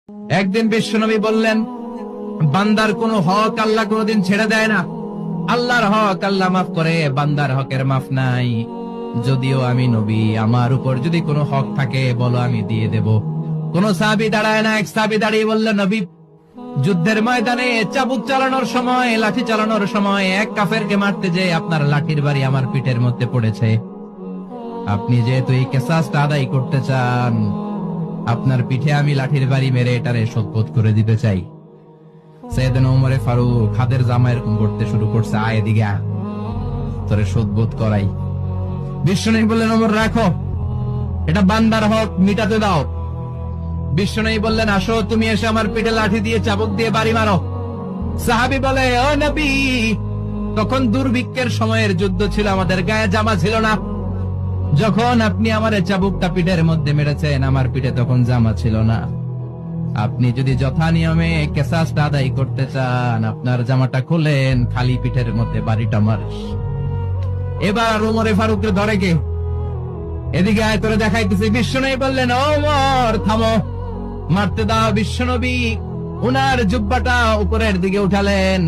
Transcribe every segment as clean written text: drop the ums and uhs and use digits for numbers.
একদিন বিশ্বনবী বললেন, বান্দার কোন হক আল্লাহ কোনদিন ছেড়ে দেয় না। আল্লাহর হক আল্লাহ মাফ করে, বান্দার হকের মাফ নাই। যদিও আমি নবী, আমার উপর যদি কোনো হক থাকে বলো, আমি দিয়ে দেব। কোন সাহাবী দাঁড়ায় না। এক সাহাবী দাঁড়িয়ে বললেন, নবী, যুদ্ধের ময়দানে চাবুক চালানোর সময়, লাঠি চালানোর সময় এক কাফেরকে মারতে যে আপনার লাঠির বাড়ি আমার পিঠের মধ্যে পড়েছে। আপনি যেহেতু এই কিসাসটা আদায় করতে চান, আপনার পিঠে আমি লাঠির বাড়ি মেরে এটারে শোধ করে দিতে চাই। সাইয়েদনা ওমরে ফারুক হাতের জামা এরকম করতে শুরু করছে, আয় এদিকে আয়, তোরে শোধ করাই। বিশ্বনবী বললেন, ওমর রাখো, এটা বান্দার হক, মিটাতে দাও। বিশ্বনবী বললেন, আসো, তুমি এসে আমার পিঠে লাঠি দিয়ে চাবুক দিয়ে বাড়ি মারো। সাহাবী বলে, ও নবী, তখন দুর্ভিক্ষের সময়ের যুদ্ধ ছিল, আমাদের গায়ে জামা ছিল না। যখন আপনি আমার চাবুকটা পিঠের মধ্যে মেরেছেন, আমার পিঠে তখন জামা ছিল না। আপনি যদি যথা নিয়মে কিসাসটা আদায় করতে চান, আপনার জামাটা খুলেন, খালি পিঠের মধ্যে বাড়িটা মারিস। এবার ওমরে ফারুককে ধরে কে, এদিকে আয়, তোরে দেখাইতেছি। বিশ্বনবী বললেন, ওমর থামো, মারতে দাও। বিশ্বনবী উনার জুব্বাটা উপরের দিকে উঠালেন,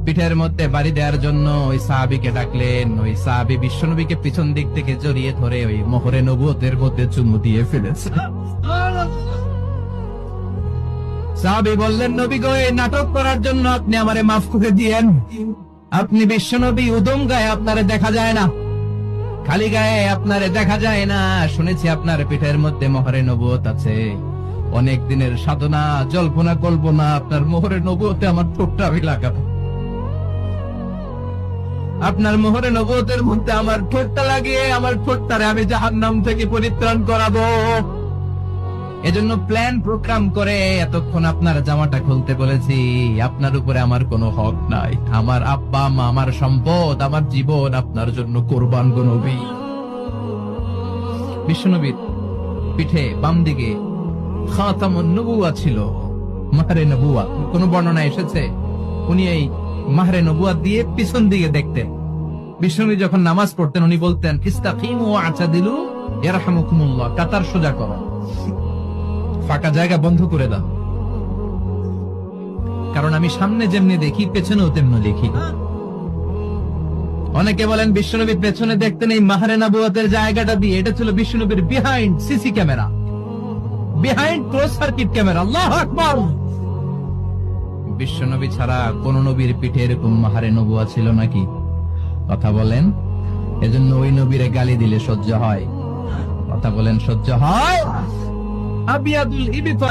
পিঠের মধ্যে বাড়ি দেওয়ার জন্য ওই সাহাবীকে ডাকলেন। ওই সাহাবী বিশ্বনবীকে পিছন দিক থেকে জড়িয়ে ধরে ওই মোহরে নবুয়তের মধ্যে চুমু দিয়ে ফেলেছে। সাহাবী বললেন, নবী গো, এই নাটক করার জন্য আপনি আমারে মাফ করে দিয়েন। আপনি বিশ্বনবী, উদম গায়ে আপনারে দেখা যায় না, খালি গায়ে আপনারে দেখা যায় না। শুনেছি আপনার পিঠের মধ্যে মোহরে নবুয়ত আছে। অনেক দিনের সাধনা, জল্পনা কল্পনা, আপনার মোহরে নবুয়তে আমার ঠোঁটটা আমি লাগাবো। আপনার মোহরে নবুয়তের মধ্যে আমার ঠোঁটটা লাগিয়ে আমার ঠোঁটটারে আমি জাহান্নাম থেকে পরিত্রাণ করাবো। এজন্য প্ল্যান প্রোগ্রাম করে এতক্ষণ আপনার জামাটা খুলতে বলেছি। আপনার উপরে আমার কোনো হক নাই। আমার আব্বা মা, আমার সম্পদ, আমার জীবন আপনার জন্য কোরবান গো নবী। বিশ্বনবীর পিঠে বাম দিকে খাতামুন নবুওয়া ছিল, মাহরে নবুওয়া। কোন বর্ণনা এসেছে উনি এই মাহরে নবুওয়া দিয়ে পিছন দিকে দেখতেন। বিশ্বনবী যখন নামাজ পড়তেন উনি বলতেন, ইস্তাকিমু আ'তাদিলু ইয়ারহামুকুমুল্লাহ, কাতার সোজা করো, ফাঁকা জায়গা বন্ধ করে দাও, কারণ আমি সামনে যেমনি দেখি পেছনেও তেমনি দেখি। অনেকে বলেন বিশ্বনবী পেছনে দেখতেন এই মাহরে নবুয়তের জায়গাটা দিয়ে। এটা ছিল বিশ্বনবীর behind CC camera, behind close circuit camera. আল্লাহু আকবার। বিশ্বনবী ছাড়া কোন নবীর পিঠে এরকম মাহরে নবুয়া ছিল নাকি? কথা বলেন। এজন্য ওই নবীরে গালি দিলে সহ্য হয়? কথা বলেন, সহ্য হয়? আবিয়াদুল ইবিত